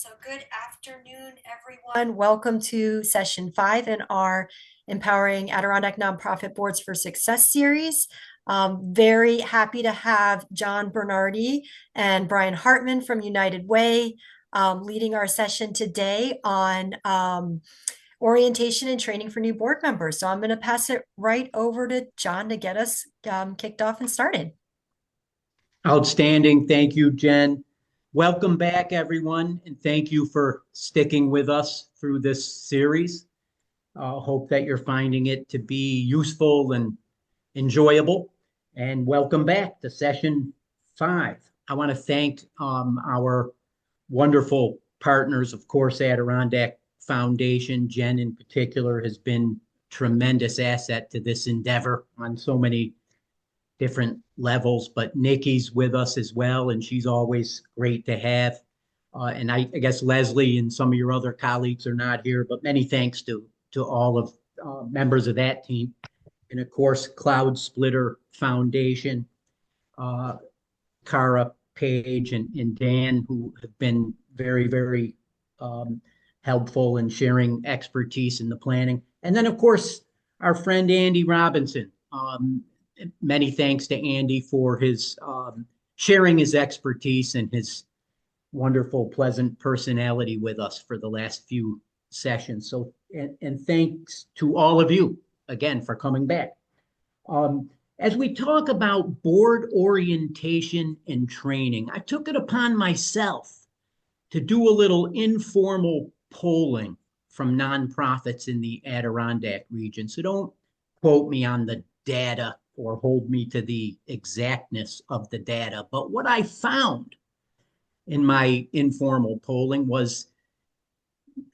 So, good afternoon, everyone. Welcome to session 5 in our Empowering Adirondack Nonprofit Boards for Success series. Very happy to have John Bernardi and Brian Hartman from United Way leading our session today on orientation and training for new board members. So, I'm going to pass it right over to John to get us kicked off and started. Outstanding. Thank you, Jen. Welcome back, everyone, and thank you for sticking with us through this series. Hope that you're finding it to be useful and enjoyable. And welcome back to session 5. I want to thank our wonderful partners, of course, Adirondack Foundation. Jen, in particular, has been a tremendous asset to this endeavor on so many different levels, but Nikki's with us as well, and she's always great to have. And I guess Leslie and some of your other colleagues are not here, but many thanks to all of members of that team. And of course, Cloud Splitter Foundation, Cara Page and Dan, who have been very, very helpful in sharing expertise in the planning. And then, of course, our friend Andy Robinson. Many thanks to Andy for his sharing his expertise and his wonderful, pleasant personality with us for the last few sessions. So, and thanks to all of you again for coming back. As we talk about board orientation and training, I took it upon myself to do a little informal polling from nonprofits in the Adirondack region. So don't quote me on the data or hold me to the exactness of the data. But what I found in my informal polling was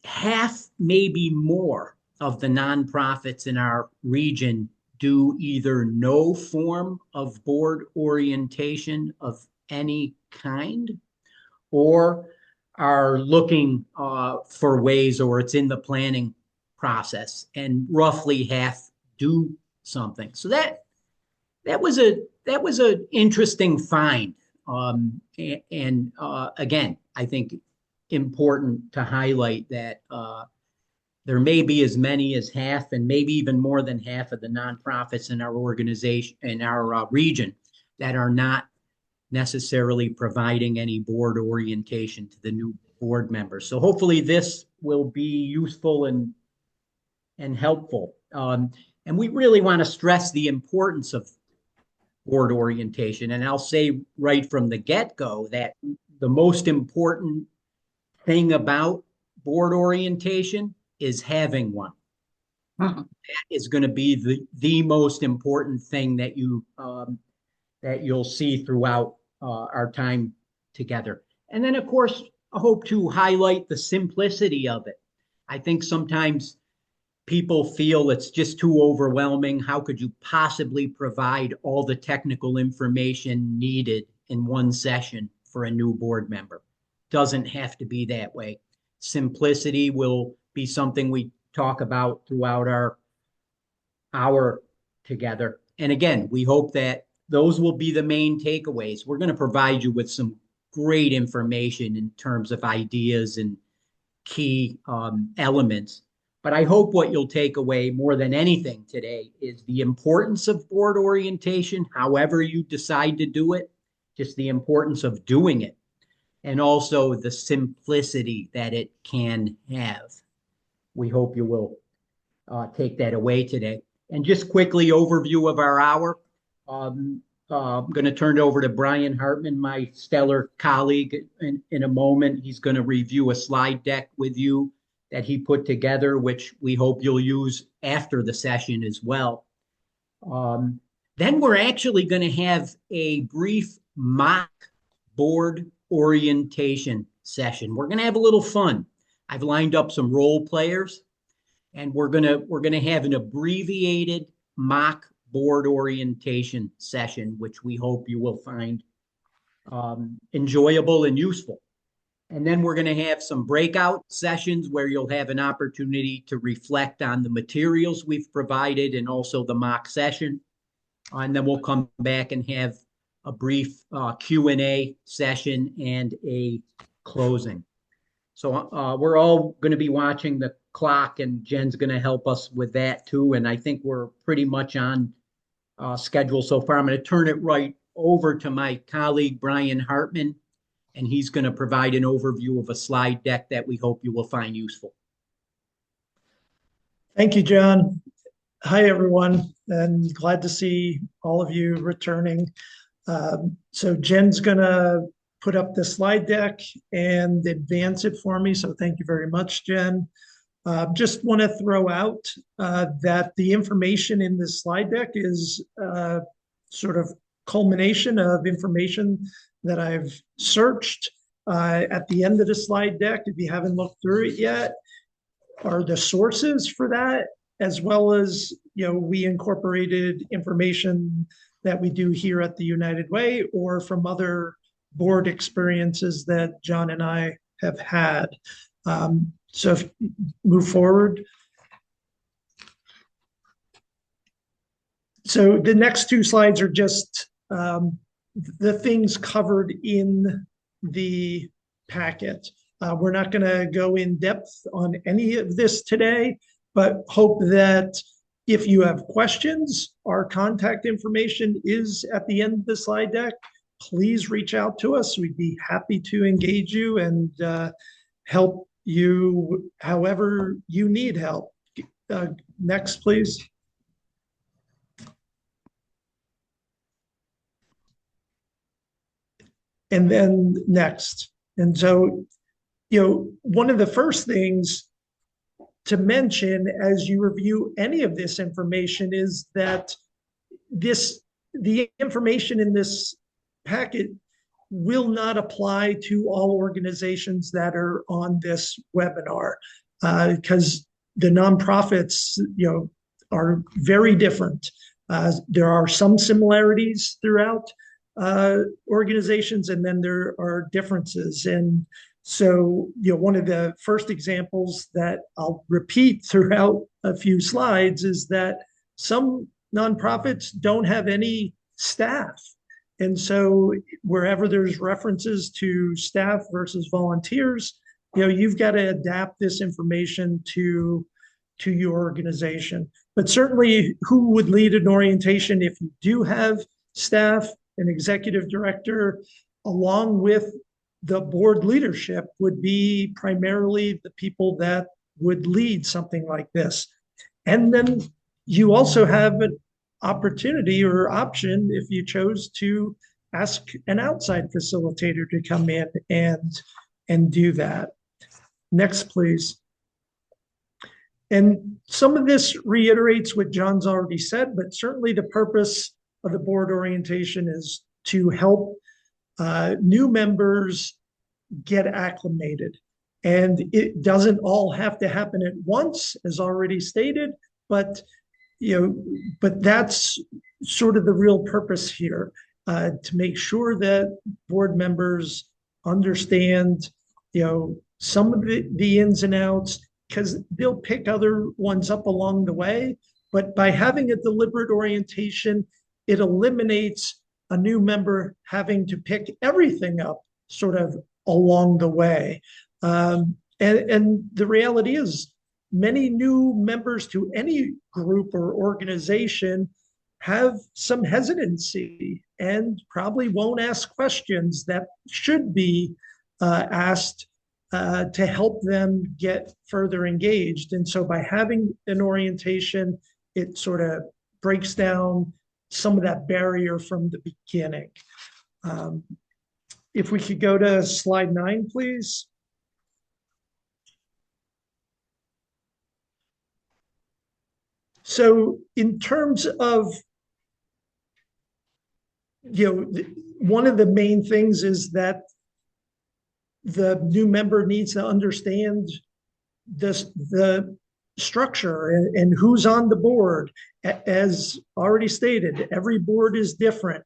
half, maybe more, of the nonprofits in our region do either no form of board orientation of any kind or are looking for ways, or it's in the planning process, and roughly half do something. So that was an interesting find, and again, I think important to highlight that there may be as many as half, and maybe even more than half of the nonprofits in our organization, in our region, that are not necessarily providing any board orientation to the new board members. So hopefully this will be useful and helpful. And we really want to stress the importance of board orientation. And I'll say right from the get-go that the most important thing about board orientation is having one. That is going to be the most important thing that you'll see throughout our time together. And then, of course, I hope to highlight the simplicity of it. I think sometimes people feel it's just too overwhelming. How could you possibly provide all the technical information needed in one session for a new board member? Doesn't have to be that way. Simplicity will be something we talk about throughout our hour together. And again, we hope that those will be the main takeaways. We're going to provide you with some great information in terms of ideas and key elements. But I hope what you'll take away more than anything today is the importance of board orientation, however you decide to do it, just the importance of doing it, and also the simplicity that it can have. We hope you will take that away today. And just quickly, overview of our hour. I'm going to turn it over to Brian Hartman, my stellar colleague, in a moment. He's going to review a slide deck with you that he put together, which we hope you'll use after the session as well. Then we're actually going to have a brief mock board orientation session. We're going to have a little fun. I've lined up some role players, and we're going to have an abbreviated mock board orientation session, which we hope you will find enjoyable and useful. And then we're going to have some breakout sessions where you'll have an opportunity to reflect on the materials we've provided and also the mock session. And then we'll come back and have a brief Q&A session and a closing. So we're all going to be watching the clock, and Jen's going to help us with that too. And I think we're pretty much on schedule so far. I'm going to turn it right over to my colleague, Brian Hartman, and he's going to provide an overview of a slide deck that we hope you will find useful. Thank you, John. Hi, everyone, and glad to see all of you returning. So Jen's going to put up the slide deck and advance it for me. So thank you very much, Jen. Just want to throw out that the information in this slide deck is sort of culmination of information that I've searched at the end of the slide deck. If you haven't looked through it yet, are the sources for that, as well as, we incorporated information that we do here at the United Way or from other board experiences that John and I have had. So if move forward. So the next two slides are just the things covered in the packet. We're not going to go in depth on any of this today, but hope that if you have questions, our contact information is at the end of the slide deck. Please reach out to us. We'd be happy to engage you and help you however you need help. Next, please. And then next. And so, one of the first things to mention as you review any of this information is that the information in this packet will not apply to all organizations that are on this webinar, because the nonprofits, are very different. There are some similarities throughout organizations, and then there are differences. And so, one of the first examples that I'll repeat throughout a few slides is that some nonprofits don't have any staff. And so wherever there's references to staff versus volunteers, you've got to adapt this information to your organization. But certainly, who would lead an orientation if you do have staff, an executive director, along with the board leadership would be primarily the people that would lead something like this. And then you also have an opportunity or option if you chose to ask an outside facilitator to come in and do that. Next, please. And some of this reiterates what John's already said, but certainly the purpose of the board orientation is to help new members get acclimated. And it doesn't all have to happen at once, as already stated, but that's sort of the real purpose here, to make sure that board members understand, some of the ins and outs, because they'll pick other ones up along the way. But by having a deliberate orientation, it eliminates a new member having to pick everything up sort of along the way. And the reality is, many new members to any group or organization have some hesitancy and probably won't ask questions that should be asked to help them get further engaged. And so by having an orientation, it sort of breaks down some of that barrier from the beginning. If we could go to slide 9, please. So in terms of, one of the main things is that the new member needs to understand the structure and who's on the board. As already stated, every board is different.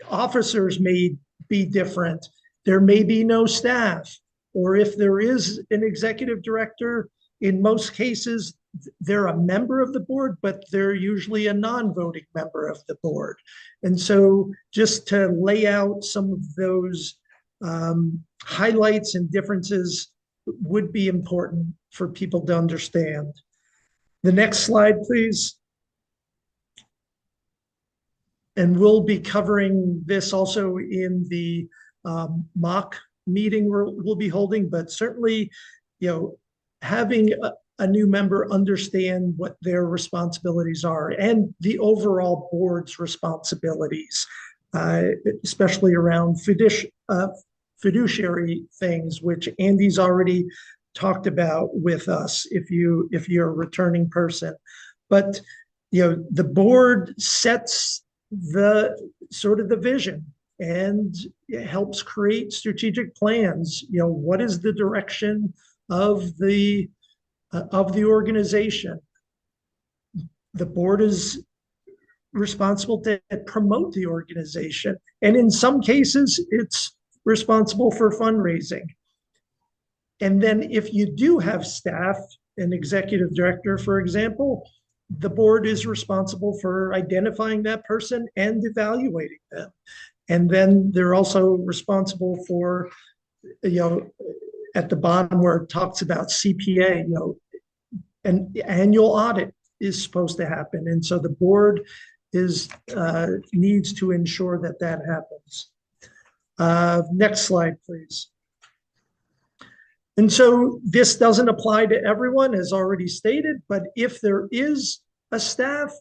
Officers may be different. There may be no staff, or if there is an executive director, in most cases, they're a member of the board, but they're usually a non-voting member of the board. And so just to lay out some of those highlights and differences would be important for people to understand. The next slide, please. And we'll be covering this also in the mock meeting we'll be holding, but certainly, having a new member understand what their responsibilities are and the overall board's responsibilities, especially around fiduciary things, which Andy's already talked about with us if you're a returning person. But the board sets the sort of the vision and it helps create strategic plans. What is the direction of the organization? The board is responsible to promote the organization, and in some cases it's responsible for fundraising. And then if you do have staff, an executive director, for example, the board is responsible for identifying that person and evaluating them. And then they're also responsible for, at the bottom where it talks about CPA, an annual audit is supposed to happen. And so the board needs to ensure that happens. Next slide, please. And so this doesn't apply to everyone, as already stated, but if there is a staff,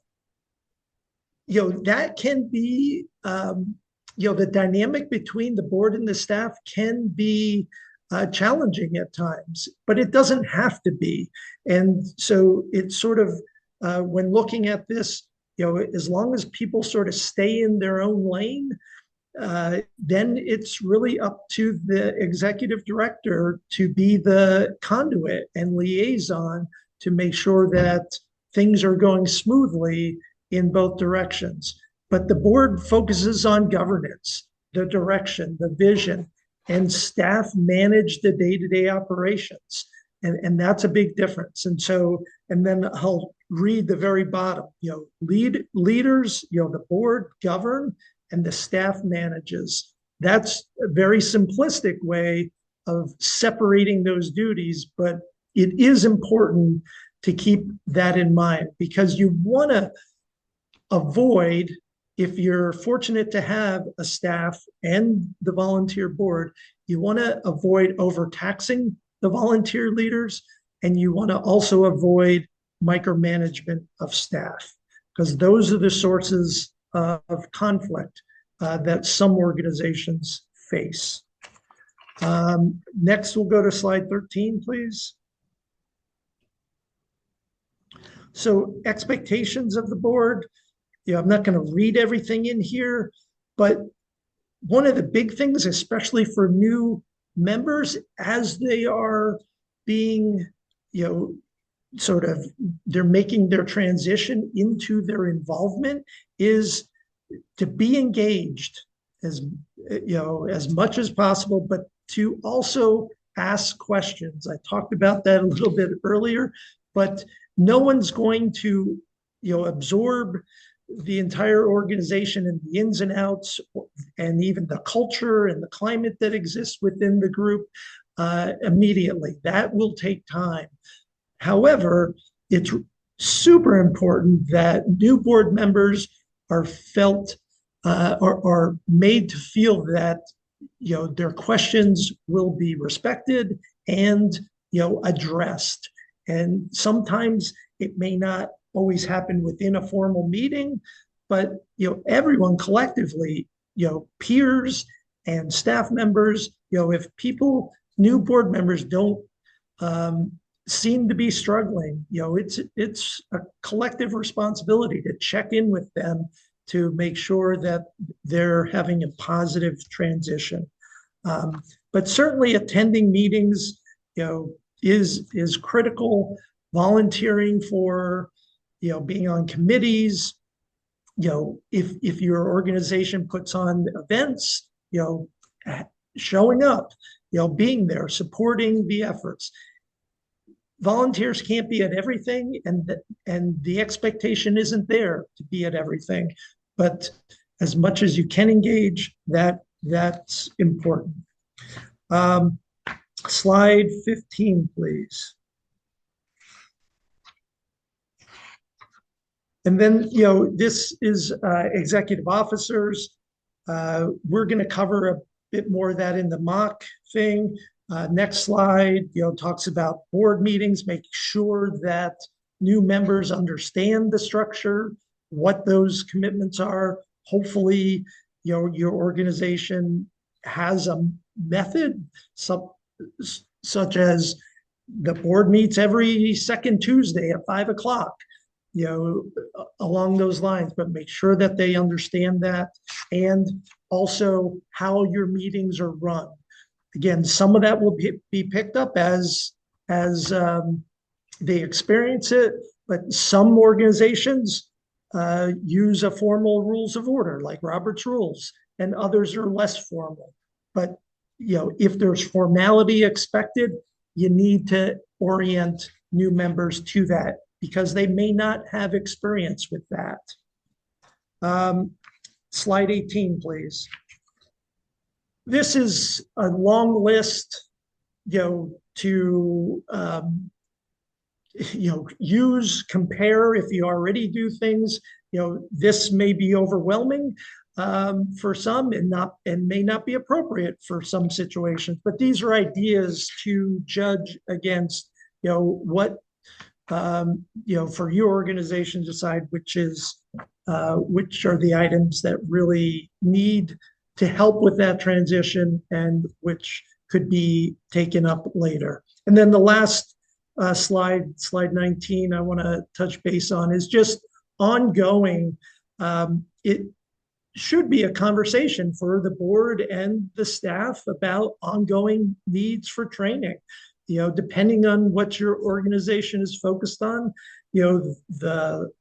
that can be, the dynamic between the board and the staff can be challenging at times, but it doesn't have to be. And so it's sort of, when looking at this, as long as people sort of stay in their own lane, then it's really up to the executive director to be the conduit and liaison to make sure that things are going smoothly in both directions. But the board focuses on governance, the direction, the vision, and staff manage the day-to-day operations. And that's a big difference. And then I'll read the very bottom, leaders, the board govern and the staff manages. That's a very simplistic way of separating those duties, but it is important to keep that in mind, because you want to avoid, if you're fortunate to have a staff and the volunteer board, you want to avoid overtaxing the volunteer leaders, and you want to also avoid micromanagement of staff, because those are the sources of conflict that some organizations face. Next, we'll go to slide 13, please. So expectations of the board, I'm not going to read everything in here, but one of the big things, especially for new members, as they are being, they're making their transition into their involvement, is to be engaged as much as possible, but to also ask questions. I talked about that a little bit earlier, but no one's going to, absorb the entire organization and the ins and outs and even the culture and the climate that exists within the group immediately. That will take time. However, it's super important that new board members are felt or made to feel that their questions will be respected and addressed. And sometimes it may not always happen within a formal meeting, but everyone collectively, peers and staff members, if new board members don't seem to be struggling, it's a collective responsibility to check in with them to make sure that they're having a positive transition. But certainly attending meetings, is critical. Volunteering for, being on committees, if your organization puts on events, showing up, being there, supporting the efforts. Volunteers can't be at everything, and the expectation isn't there to be at everything. But as much as you can engage, that's important. Um, Slide 15, please. And then, this is executive officers. We're going to cover a bit more of that in the mock thing. Next slide, talks about board meetings, making sure that new members understand the structure, what those commitments are. Hopefully, your organization has a method, such as the board meets every second Tuesday at 5 o'clock, along those lines, but make sure that they understand that, and also how your meetings are run. Again, some of that will be picked up as they experience it, but some organizations use a formal rules of order like Robert's Rules, and others are less formal. But if there's formality expected, you need to orient new members to that because they may not have experience with that. Slide 18, please. This is a long list, to use, compare. If you already do things, this may be overwhelming for some and may not be appropriate for some situations. But these are ideas to judge against, what for your organization, decide which are the items that really need to help with that transition and which could be taken up later. And then the last slide 19, I want to touch base on is just ongoing. It should be a conversation for the board and the staff about ongoing needs for training. Depending on what your organization is focused on, the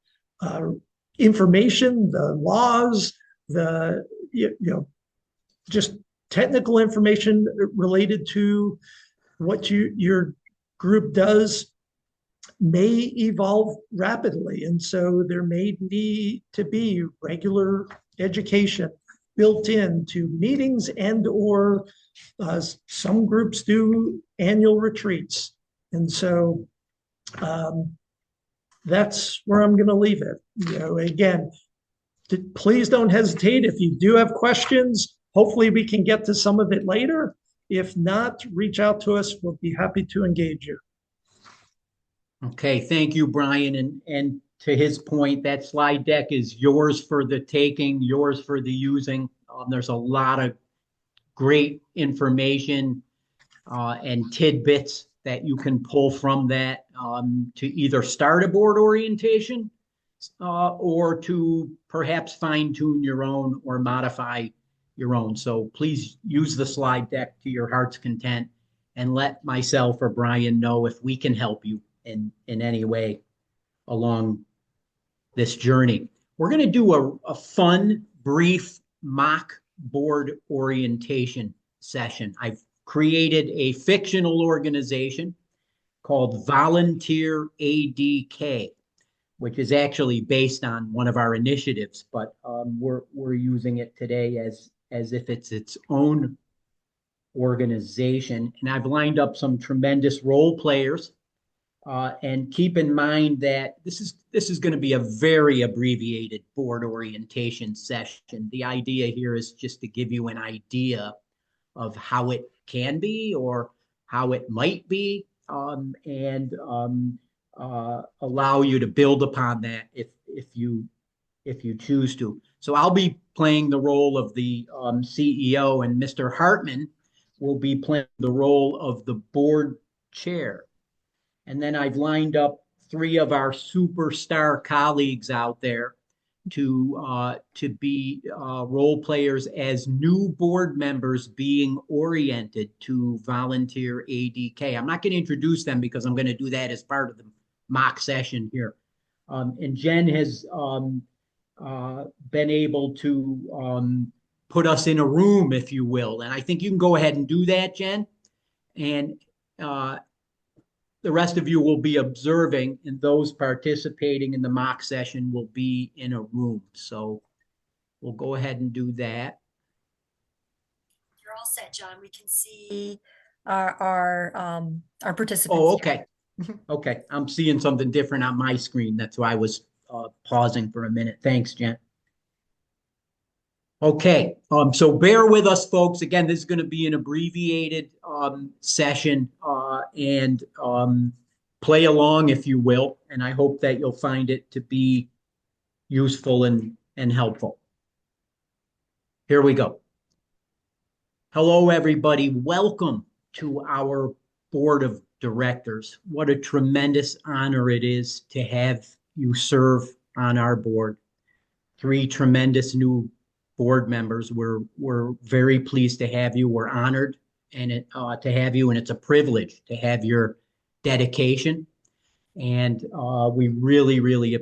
information, the laws, the just technical information related to what your group does may evolve rapidly. And so there may need to be regular education built into meetings and/or some groups do annual retreats. And so that's where I'm going to leave it. Again, please don't hesitate. If you do have questions, hopefully we can get to some of it later. If not, reach out to us. We'll be happy to engage you. Okay, thank you, Brian. And to his point, that slide deck is yours for the taking, yours for the using. There's a lot of great information and tidbits that you can pull from that to either start a board orientation or to perhaps fine tune your own or modify your own. So please use the slide deck to your heart's content and let myself or Brian know if we can help you in any way along this journey. We're going to do a fun, brief mock board orientation session. I've created a fictional organization called Volunteer ADK, which is actually based on one of our initiatives, but we're using it today as if it's its own organization. And I've lined up some tremendous role players. And keep in mind that this is going to be a very abbreviated board orientation session. The idea here is just to give you an idea of how it can be or how it might be, and allow you to build upon that if you choose to. So I'll be playing the role of the CEO, and Mr. Hartman will be playing the role of the board chair. And then I've lined up 3 of our superstar colleagues out there to be role players as new board members being oriented to Volunteer ADK. I'm not going to introduce them because I'm going to do that as part of the mock session here. And Jen has been able to put us in a room, if you will. And I think you can go ahead and do that, Jen. And the rest of you will be observing, and those participating in the mock session will be in a room. So we'll go ahead and do that. you're all set, John. We can see our participants Oh, here. okay. Okay. I'm seeing something different on my screen. That's why I was pausing for a minute. Thanks, Jen. Okay, so bear with us, folks. Again, this is going to be an abbreviated session and play along, if you will. And I hope that you'll find it to be useful and helpful. Here we go. Hello, everybody. Welcome to our board of directors. What a tremendous honor it is to have you serve on our board. Three tremendous new board members. We're very pleased to have you. We're honored to have you, and it's a privilege to have your dedication. And we really, really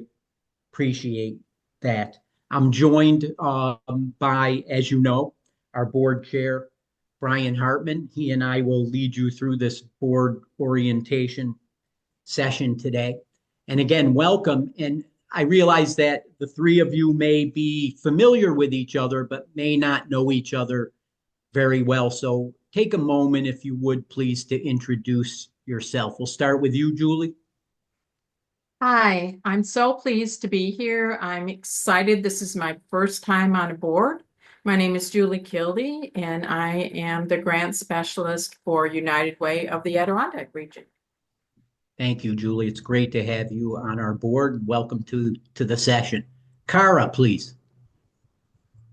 appreciate that. I'm joined by, as you know, our board chair, Brian Hartman. He and I will lead you through this board orientation session today. And again, welcome. And I realize that the three of you may be familiar with each other, but may not know each other very well. So take a moment, if you would, please, to introduce yourself. We'll start with you, Julie. Hi, I'm so pleased to be here. I'm excited. This is my first time on a board. My name is Julie Kildee, and I am the grant specialist for United Way of the Adirondack region. Thank you, Julie. It's great to have you on our board. Welcome to the session. Kara, please.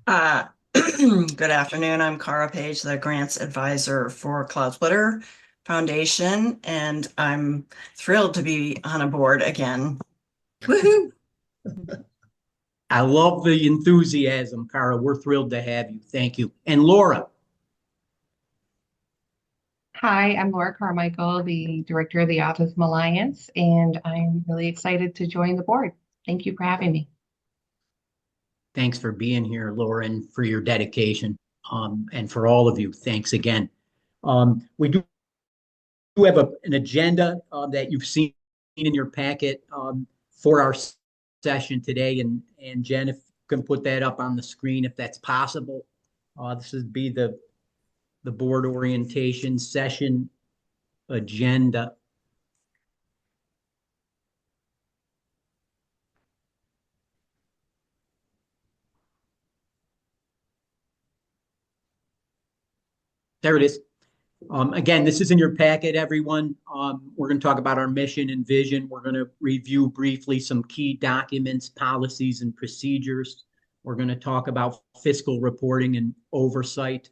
Good afternoon. I'm Kara Page, the grants advisor for Cloudsplitter Foundation, and I'm thrilled to be on a board again. Woohoo! I love the enthusiasm, Kara. We're thrilled to have you. Thank you. And Laura. Hi, I'm Laura Carmichael, the director of the Autism Alliance, and I'm really excited to join the board. Thank you for having me. Thanks for being here, Laura, and for your dedication. And for all of you, thanks again. We do have an agenda that you've seen in your packet for our session today. And Jen, if you can put that up on the screen, if that's possible. This would be the board orientation session agenda. There it is. Again, this is in your packet, everyone. We're going to talk about our mission and vision. We're going to review briefly some key documents, policies, and procedures. We're going to talk about fiscal reporting and oversight,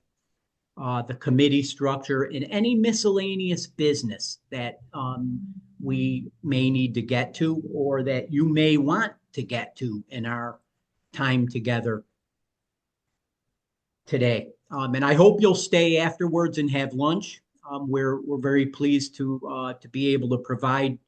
the committee structure, and any miscellaneous business that we may need to get to or that you may want to get to in our time together today. And I hope you'll stay afterwards and have lunch. We're very pleased to be able to provide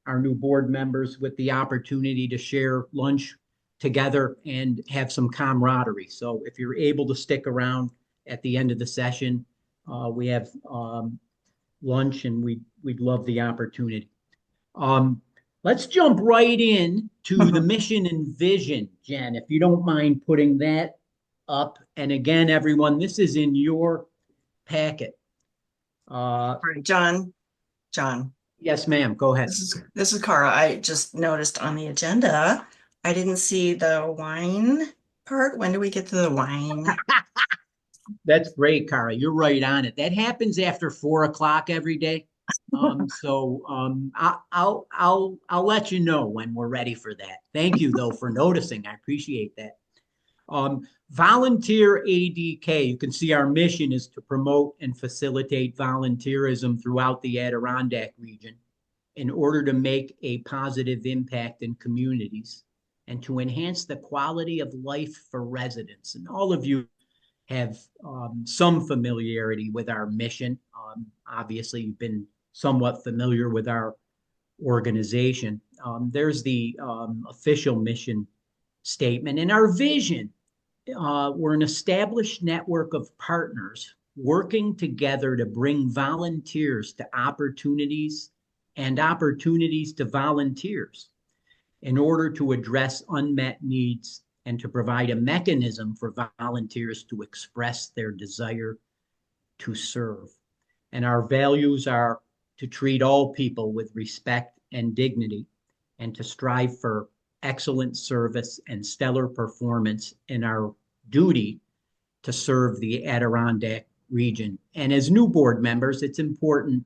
our new board members with the opportunity to share lunch together and have some camaraderie. So if you're able to stick around at the end of the session, we have lunch, and we'd love the opportunity. Let's jump right in to the mission and vision, Jen, if you don't mind putting that up. And again, everyone, this is in your packet. All right, John. Yes, ma'am. Go ahead. This is Kara. I just noticed on the agenda, I didn't see the wine part. When do we get to the wine? That's great, Kara. You're right on it. That happens after 4 o'clock every day. I'll let you know when we're ready for that. Thank you, though, for noticing. I appreciate that. Volunteer ADK, you can see our mission is to promote and facilitate volunteerism throughout the Adirondack region in order to make a positive impact in communities and to enhance the quality of life for residents. And all of you have some familiarity with our mission. Obviously, you've been somewhat familiar with our organization. There's the official mission statement. And our vision, we're an established network of partners working together to bring volunteers to opportunities and opportunities to volunteers in order to address unmet needs and to provide a mechanism for volunteers to express their desire to serve. And our values are to treat all people with respect and dignity, and to strive for excellent service and stellar performance in our duty to serve the Adirondack region. And as new board members, it's important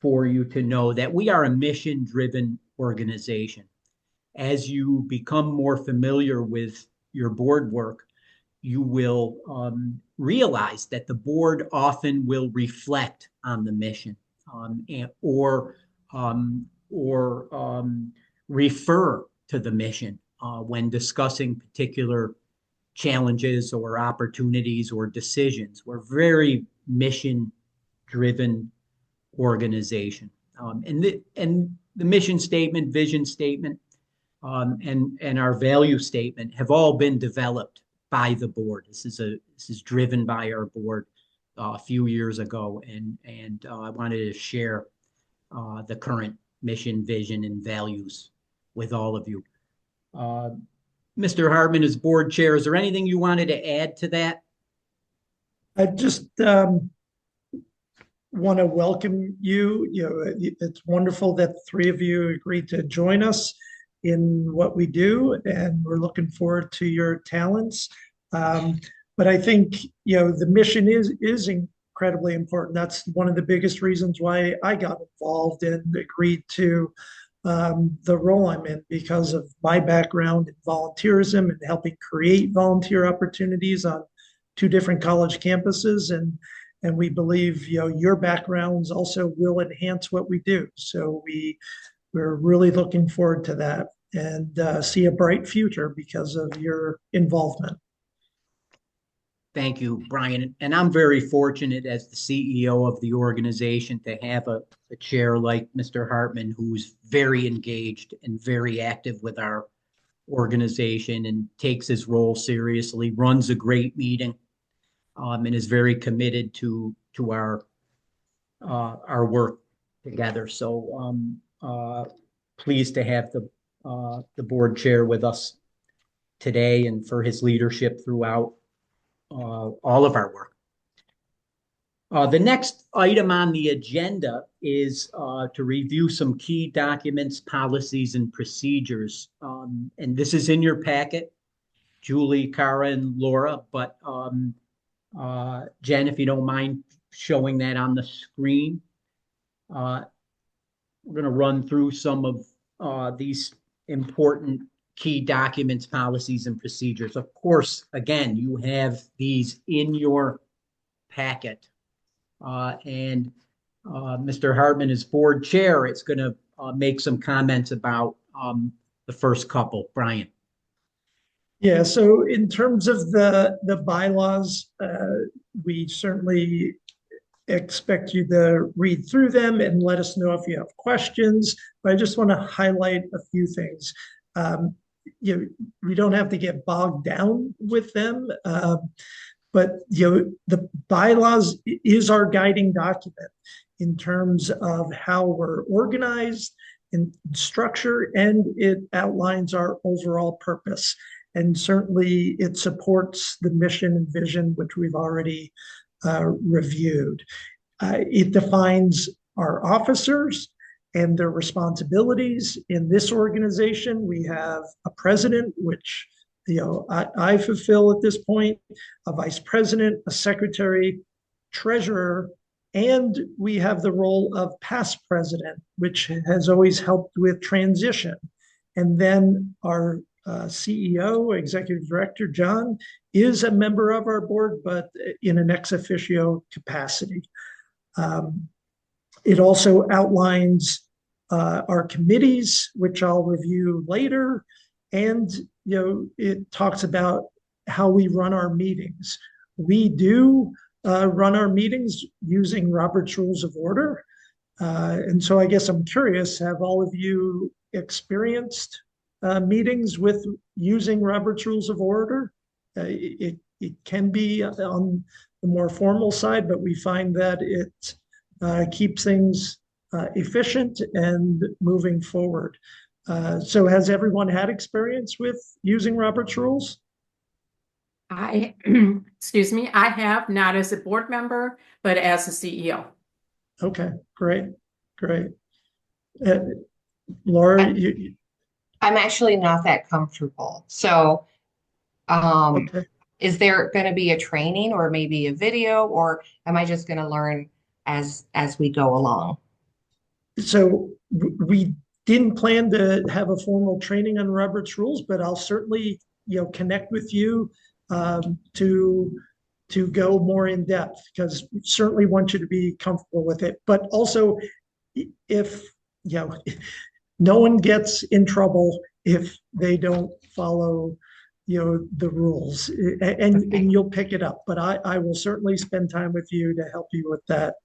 for you to know that we are a mission-driven organization. As you become more familiar with your board work, you will realize that the board often will reflect on the mission or refer to the mission when discussing particular challenges or opportunities or decisions. We're very mission-driven organization. And the mission statement, vision statement, and our value statement have all been developed by the board. This is driven by our board a few years ago, and I wanted to share the current mission, vision, and values with all of you. Mr. Hartman, as board chair, is there anything you wanted to add to that? I just want to welcome you. It's wonderful that the three of you agreed to join us in what we do, and we're looking forward to your talents. But I think, the mission is incredibly important. That's one of the biggest reasons why I got involved and agreed to the role I'm in, because of my background in volunteerism and helping create volunteer opportunities on 2 different college campuses. And we believe, your backgrounds also will enhance what we do. So we're really looking forward to that and see a bright future because of your involvement. Thank you, Brian. And I'm very fortunate as the CEO of the organization to have a chair like Mr. Hartman, who's very engaged and very active with our organization and takes his role seriously, runs a great meeting, and is very committed to our work together. So pleased to have the board chair with us today, and for his leadership throughout all of our work. The next item on the agenda is to review some key documents, policies, and procedures. And this is in your packet, Julie, Cara, and Laura. But Jen, if you don't mind showing that on the screen. We're going to run through some of these important key documents, policies, and procedures. Of course, again, you have these in your packet. And Mr. Hartman, as board chair, is going to make some comments about the first couple. Brian. Yeah, so in terms of the bylaws, we certainly expect you to read through them and let us know if you have questions. But I just want to highlight a few things. We don't have to get bogged down with them, but the bylaws is our guiding document in terms of how we're organized in structure, and it outlines our overall purpose. And certainly it supports the mission and vision, which we've already reviewed. It defines our officers and their responsibilities. In this organization, we have a president, which I fulfill at this point, a vice president, a secretary, treasurer, and we have the role of past president, which has always helped with transition. And then our CEO, executive director, John, is a member of our board, but in an ex officio capacity. It also outlines our committees, which I'll review later. And, it talks about how we run our meetings. We do run our meetings using Robert's Rules of Order. And so I guess I'm curious, have all of you experienced meetings with using Robert's Rules of Order? It can be on the more formal side, but we find that it keeps things efficient and moving forward. So has everyone had experience with using Robert's Rules? I, excuse me, I have not as a board member, but as a CEO. Okay, great, great. Uh, Laura, I'm actually not that comfortable. So, um, okay. is there going to be a training or maybe a video, or am I just going to learn as we go along? So we didn't plan to have a formal training on Robert's rules, but I'll certainly, connect with you to go more in depth because we certainly want you to be comfortable with it. But also, if no one gets in trouble if they don't follow, the rules, and Okay. you'll pick it up. But I will certainly spend time with you to help you with that.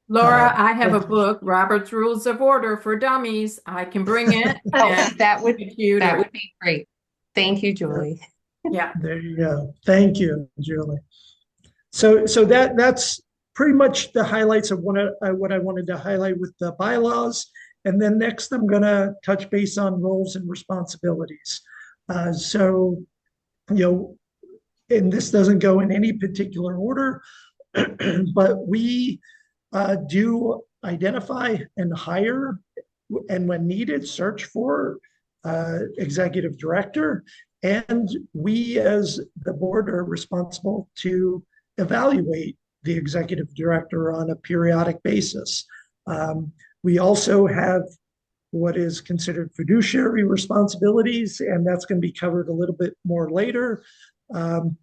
Laura, I have a But- book, Robert's Rules of Order for Dummies. I can bring it. Oh, and that would computer. be great. Thank you, Julie. Yeah. There you go. Thank you, Julie. So that's pretty much the highlights of what I wanted to highlight with the bylaws. And then next, I'm going to touch base on roles and responsibilities. So, and this doesn't go in any particular order, but we do identify and hire, and when needed, search for executive director. And we, as the board, are responsible to evaluate the executive director on a periodic basis. We also have what is considered fiduciary responsibilities, and that's going to be covered a little bit more later. And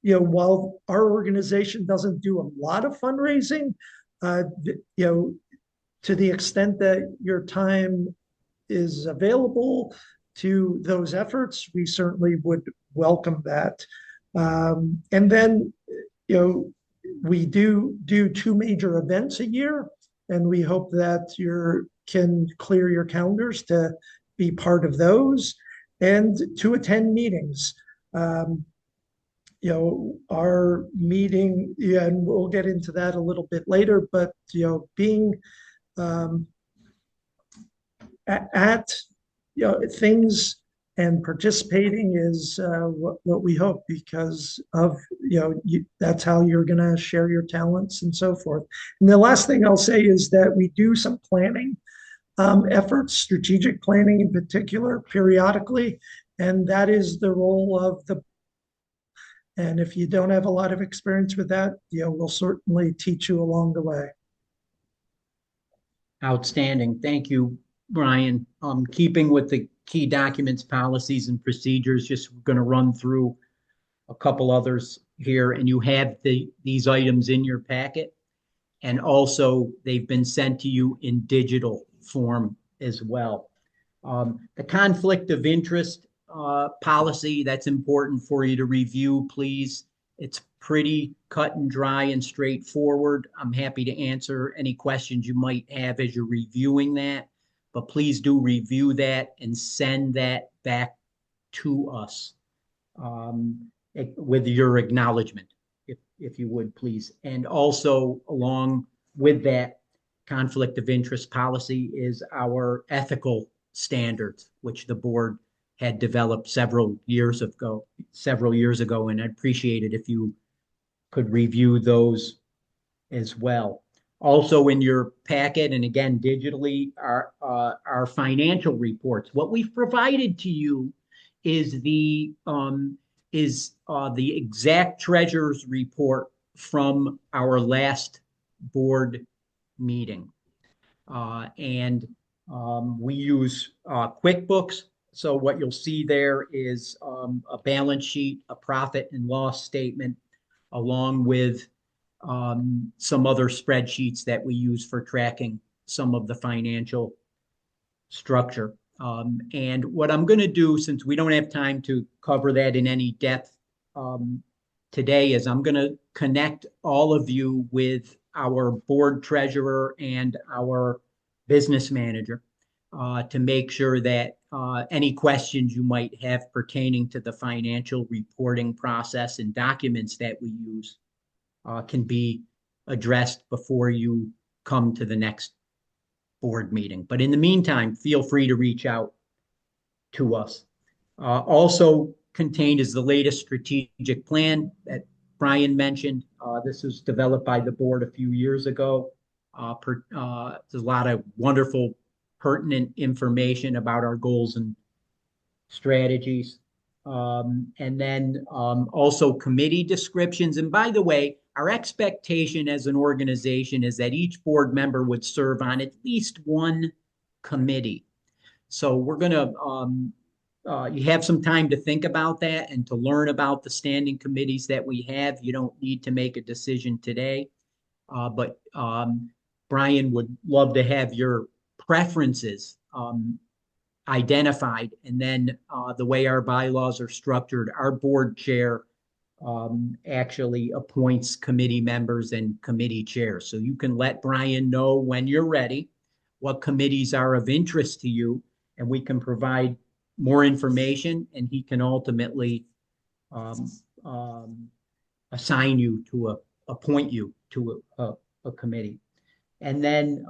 while our organization doesn't do a lot of fundraising, to the extent that your time is available to those efforts, we certainly would welcome that. And then, we do 2 major events a year, and we hope that you can clear your calendars to be part of those and to attend meetings. Our meeting, and we'll get into that a little bit later, but, being at things and participating is what we hope, because of that's how you're going to share your talents and so forth. And the last thing I'll say is that we do some planning efforts, strategic planning in particular, periodically, and that is the role of the. And if you don't have a lot of experience with that, we'll certainly teach you along the way. Outstanding. Thank you, Brian. Keeping with the key documents, policies, and procedures, just going to run through a couple others here, and you have these items in your packet, and also they've been sent to you in digital form as well. The conflict of interest policy, that's important for you to review, please. It's pretty cut and dry and straightforward. I'm happy to answer any questions you might have as you're reviewing that, but please do review that and send that back to us with your acknowledgement, if you would, please. And also, along with that conflict of interest policy is our ethical standards, which the board had developed several years ago, and I'd appreciate it if you could review those as well. Also in your packet, and again digitally, are our financial reports. What we've provided to you is the exact treasurer's report from our last board meeting, and we use QuickBooks. So what you'll see there is a balance sheet, a profit and loss statement, along with some other spreadsheets that we use for tracking some of the financial structure. And what I'm going to do, since we don't have time to cover that in any depth today, is I'm going to connect all of you with our board treasurer and our business manager to make sure that any questions you might have pertaining to the financial reporting process and documents that we use can be addressed before you come to the next board meeting. But in the meantime, feel free to reach out to us. Also, contained is the latest strategic plan that Brian mentioned. This was developed by the board a few years ago. There's a lot of wonderful, pertinent information about our goals and strategies. And then also committee descriptions. And by the way, our expectation as an organization is that each board member would serve on at least one committee. So we're going to, you have some time to think about that and to learn about the standing committees that we have. You don't need to make a decision today, but Brian would love to have your preferences identified. And then the way our bylaws are structured, our board chair actually appoints committee members and committee chairs. So you can let Brian know when you're ready what committees are of interest to you, and we can provide more information, and he can ultimately assign you to appoint you to a committee. And then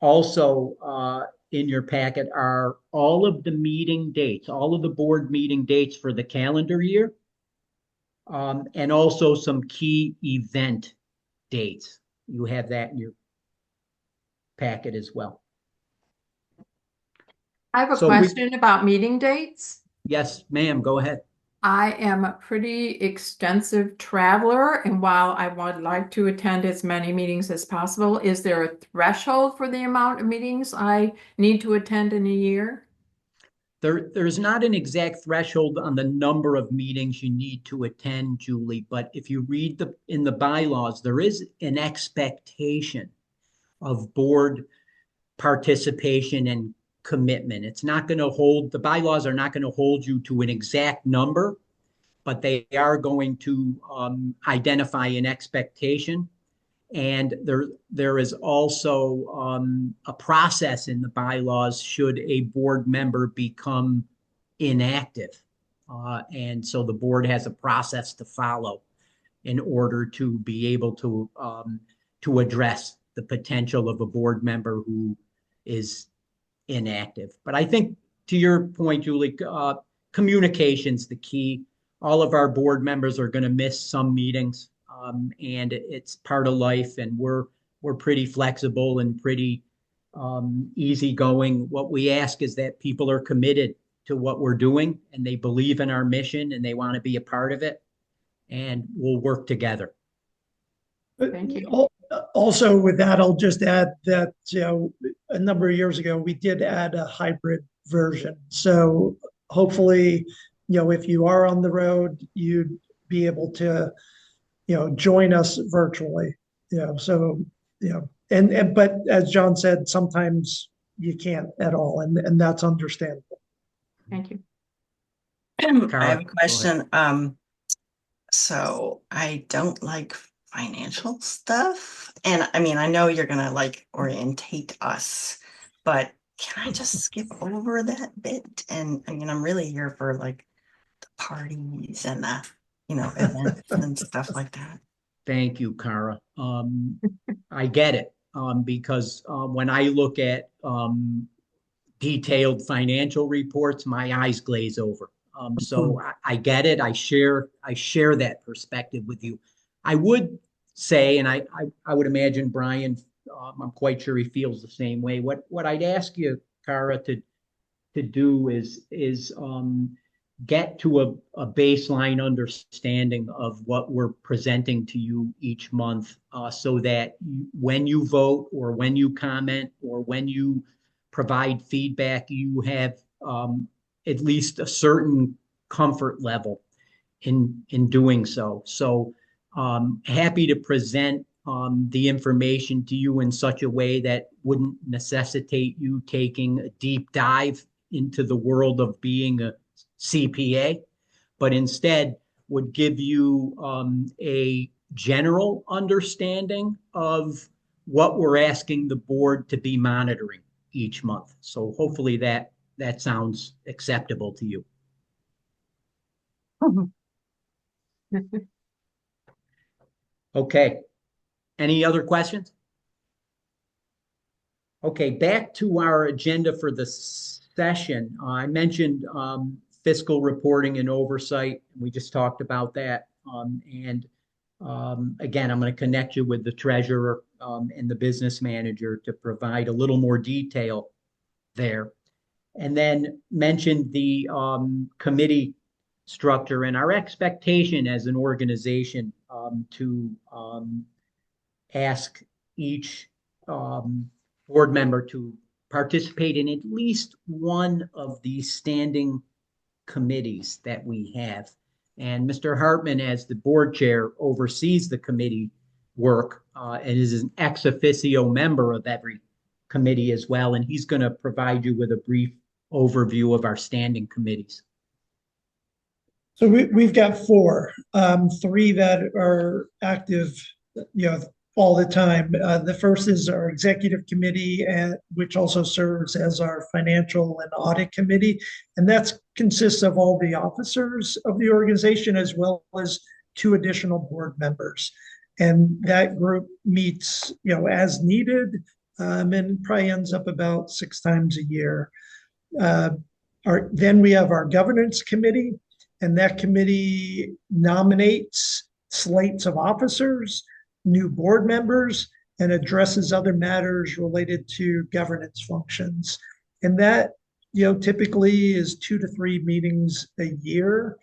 also in your packet are all of the meeting dates, all of the board meeting dates for the calendar year, and also some key event dates. You have that in your packet as well. I have a So question about meeting dates. Yes, ma'am, go ahead. I am a pretty extensive traveler, and while I would like to attend as many meetings as possible, is there a threshold for the amount of meetings I need to attend in a year? There's not an exact threshold on the number of meetings you need to attend, Julie, but if you read in the bylaws, there is an expectation of board participation and commitment. It's not going to hold, the bylaws are not going to hold you to an exact number, but they are going to identify an expectation. And there is also a process in the bylaws should a board member become inactive. And so the board has a process to follow in order to be able to address the potential of a board member who is inactive. But I think to your point, Julie, communication's the key. All of our board members are going to miss some meetings, and it's part of life, and we're pretty flexible and pretty easygoing. What we ask is that people are committed to what we're doing, and they believe in our mission, and they want to be a part of it, and we'll work together. Thank you. Also, with that, I'll just add that, a number of years ago, we did add a hybrid version. So hopefully, if you are on the road, you'd be able to, join us virtually. But as John said, sometimes you can't at all, and that's understandable. Thank you. I have a question. So I don't like financial stuff. And I mean, I know you're gonna like orientate us, but can I just skip over that bit? And I mean, I'm really here for like the parties and the, events and stuff like that. Thank you, Cara. I get it, because when I look at detailed financial reports, my eyes glaze over. So I get it. I share that perspective with you. I would say, and I would imagine Brian, I'm quite sure he feels the same way. What I'd ask you, Cara, to do is get to a baseline understanding of what we're presenting to you each month, so that when you vote or when you comment or when you provide feedback, you have at least a certain comfort level in doing so. So happy to present the information to you in such a way that wouldn't necessitate you taking a deep dive into the world of being a CPA, but instead would give you a general understanding of what we're asking the board to be monitoring each month. So hopefully that sounds acceptable to you. Okay. Any other questions? Okay, back to our agenda for the session. I mentioned fiscal reporting and oversight. We just talked about that. Again, I'm going to connect you with the treasurer and the business manager to provide a little more detail there. And then mentioned the committee structure and our expectation as an organization to ask each board member to participate in at least one of these standing committees that we have. And Mr. Hartman, as the board chair, oversees the committee work and is an ex officio member of every committee as well. And he's going to provide you with a brief overview of our standing committees. So we've got four, three that are active, all the time. The first is our executive committee, which also serves as our financial and audit committee. And that consists of all the officers of the organization, as well as 2 additional board members. And that group meets, as needed, and probably ends up about 6 times a year. Then we have our governance committee, and that committee nominates slates of officers, new board members, and addresses other matters related to governance functions. And that, typically is 2 to 3 meetings a year.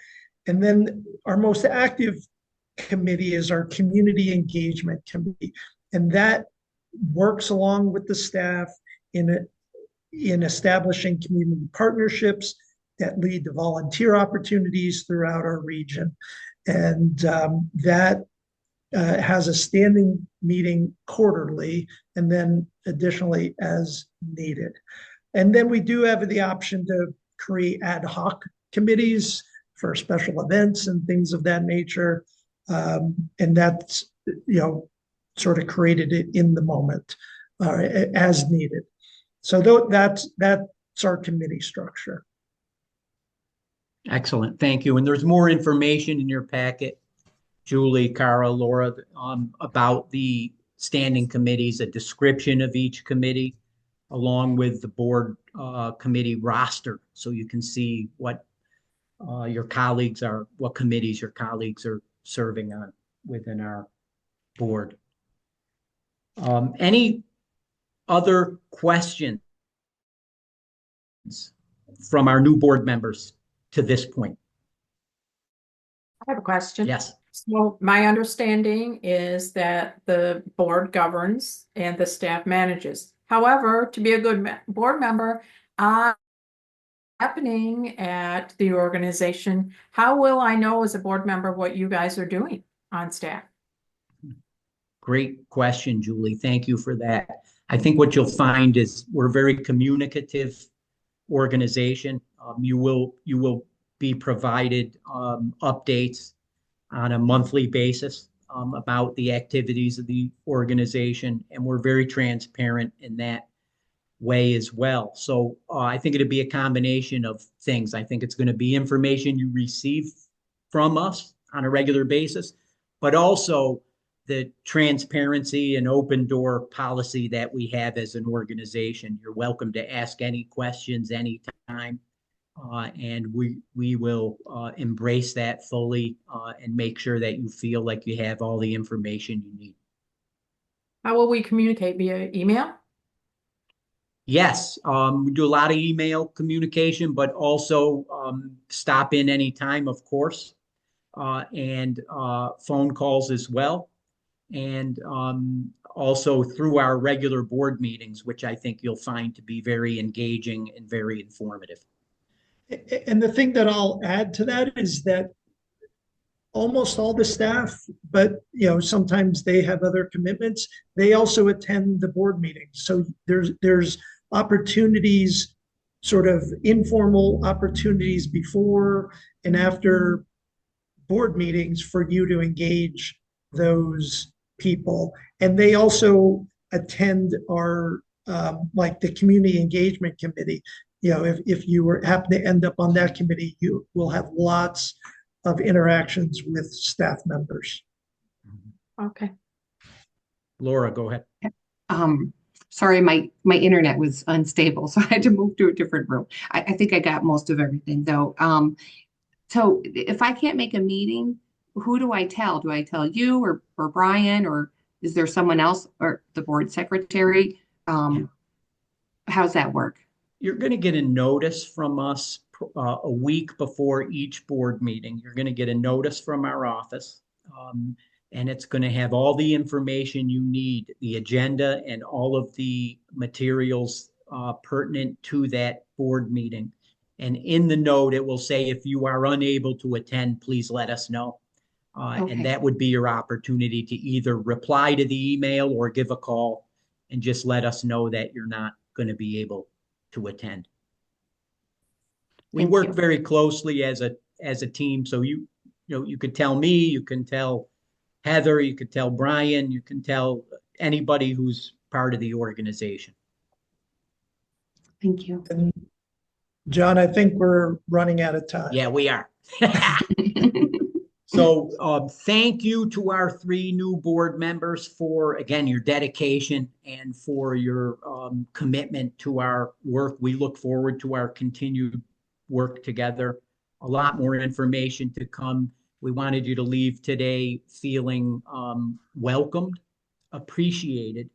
And then our most active committee is our community engagement committee. And that works along with the staff in establishing community partnerships that lead to volunteer opportunities throughout our region. And that has a standing meeting quarterly, and then additionally as needed. And then we do have the option to create ad hoc committees for special events and things of that nature. And that's, sort of created it in the moment as needed. So that's our committee structure. Excellent. Thank you. And there's more information in your packet, Julie, Cara, Laura, about the standing committees, a description of each committee, along with the board committee roster, so you can see what what committees your colleagues are serving on within our board. Any other questions from our new board members to this point? I have a question. Yes. So my understanding is that the board governs and the staff manages. However, to be a good board member, happening at the organization, how will I know as a board member what you guys are doing on staff? Great question, Julie. Thank you for that. I think what you'll find is we're a very communicative organization. You will be provided updates on a monthly basis about the activities of the organization, and we're very transparent in that way as well. So I think it'd be a combination of things. I think it's going to be information you receive from us on a regular basis, but also the transparency and open door policy that we have as an organization. You're welcome to ask any questions anytime. And we will embrace that fully and make sure that you feel like you have all the information you need. How will we communicate? Via email? Yes, we do a lot of email communication, but also stop in anytime, of course, and phone calls as well. And also through our regular board meetings, which I think you'll find to be very engaging and very informative. And the thing that I'll add to that is that almost all the staff, but sometimes they have other commitments, they also attend the board meetings. So there's opportunities, sort of informal opportunities before and after board meetings for you to engage those people. And they also attend our like the community engagement committee. If you happen to end up on that committee, you will have lots of interactions with staff members. Okay. Laura, go ahead. Sorry, my internet was unstable, so I had to move to a different room. I think I got most of everything though. So if I can't make a meeting, who do I tell? Do I tell you or Brian, or is there someone else or the board secretary? How's that work? You're going to get a notice from us a week before each board meeting. You're going to get a notice from our office, and it's going to have all the information you need, the agenda and all of the materials pertinent to that board meeting. And in the note, it will say, if you are unable to attend, please let us know. Okay. And that would be your opportunity to either reply to the email or give a call and just let us know that you're not going to be able to attend. We Thank work you. very closely as a team. So you could tell me, you can tell Heather, you could tell Brian, you can tell anybody who's part of the organization. Thank you. And John, I think we're running out of time. Yeah, we are. So thank you to our 3 new board members for, again, your dedication and for your commitment to our work. We look forward to our continued work together. A lot more information to come. We wanted you to leave today feeling welcomed, appreciated,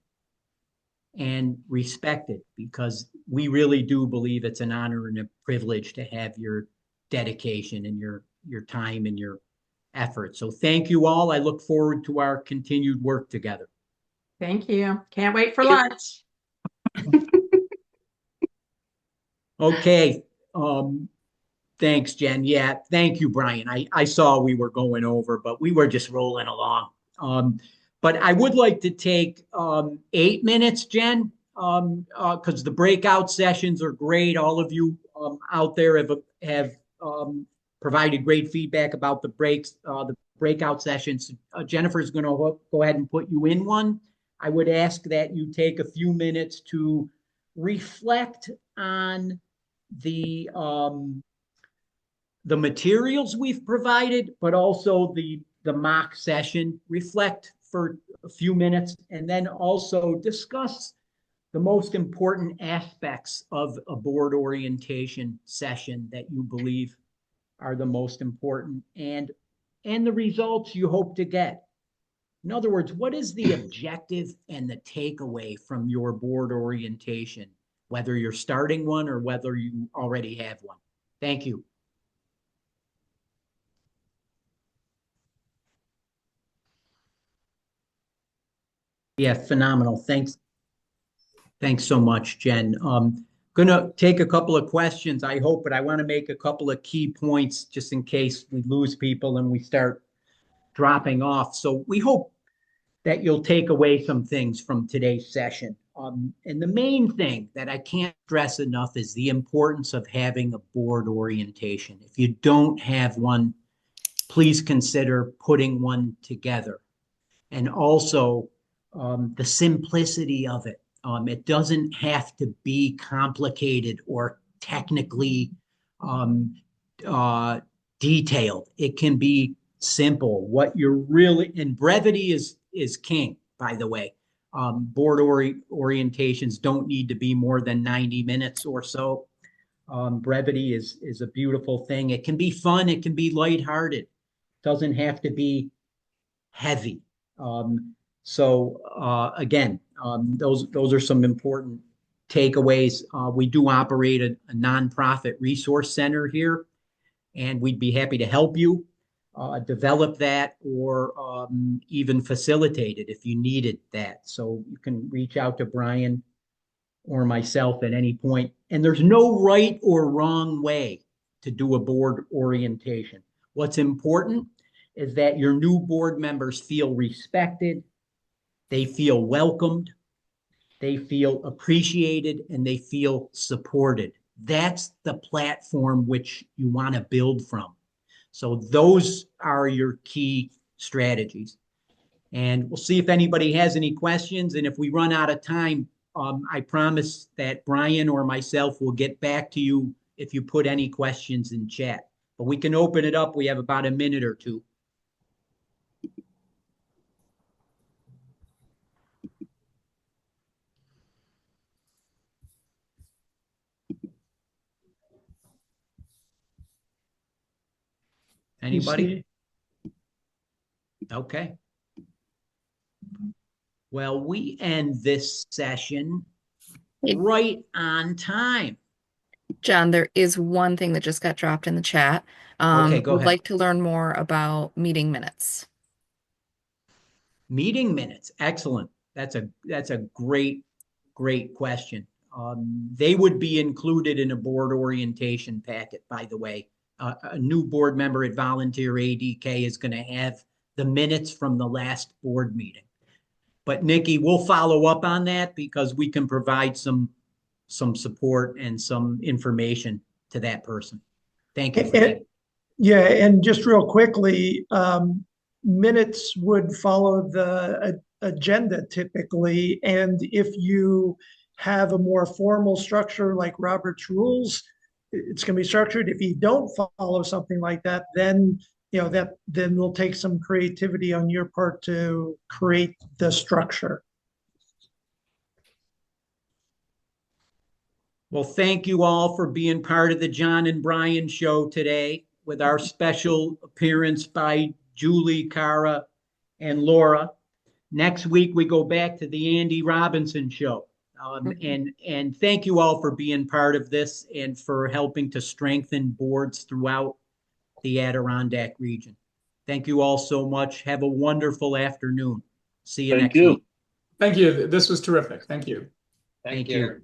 and respected, because we really do believe it's an honor and a privilege to have your dedication and your time and your effort. So thank you all. I look forward to our continued work together. Thank you. Can't wait for lunch. Okay. Thanks, Jen. Yeah, thank you, Brian. I saw we were going over, but we were just rolling along. But I would like to take 8 minutes, Jen, because the breakout sessions are great. All of you out there have provided great feedback about the breakout sessions. Jennifer's going to go ahead and put you in one. I would ask that you take a few minutes to reflect on the materials we've provided, but also the mock session. Reflect for a few minutes, and then also discuss the most important aspects of a board orientation session that you believe are the most important, and the results you hope to get. In other words, what is the objective and the takeaway from your board orientation, whether you're starting one or whether you already have one? Thank you. Yeah, phenomenal. Thanks. Thanks so much, Jen. Going to take a couple of questions, I hope, but I want to make a couple of key points just in case we lose people and we start dropping off. So we hope that you'll take away some things from today's session. And the main thing that I can't stress enough is the importance of having a board orientation. If you don't have one, please consider putting one together. And also the simplicity of it. It doesn't have to be complicated or technically detailed. It can be simple. What you're really, and brevity is king, by the way. Board orientations don't need to be more than 90 minutes or so. Brevity is a beautiful thing. It can be fun. It can be lighthearted. It doesn't have to be heavy. Again, those are some important takeaways. We do operate a nonprofit resource center here, and we'd be happy to help you develop that or even facilitate it if you needed that. So you can reach out to Brian or myself at any point. And there's no right or wrong way to do a board orientation. What's important is that your new board members feel respected, they feel welcomed, they feel appreciated, and they feel supported. That's the platform which you want to build from. So those are your key strategies. And we'll see if anybody has any questions. And if we run out of time, I promise that Brian or myself will get back to you if you put any questions in chat. But we can open it up. We have about a minute or two. Anybody? Okay. Well, we end this session right on time. John, there is one thing that just got dropped in the chat. Okay, go Would ahead. like to learn more about meeting minutes. Meeting minutes, excellent. That's a great question. They would be included in a board orientation packet, by the way. A new board member at Volunteer ADK is going to have the minutes from the last board meeting. But Nikki, we'll follow up on that because we can provide some support and some information to that person. Thank you for that. Yeah, and just real quickly, minutes would follow the agenda typically, and if you have a more formal structure like Robert's rules, it's going to be structured. If you don't follow something like that, then then will take some creativity on your part to create the structure. Well, thank you all for being part of the John and Brian show today with our special appearance by Julie, Cara, and Laura. Next week, we go back to the Andy Robinson show. And thank you all for being part of this and for helping to strengthen boards throughout the Adirondack region. Thank you all so much. Have a wonderful afternoon. See you next week. Thank you. This was terrific. Thank you. Thank you.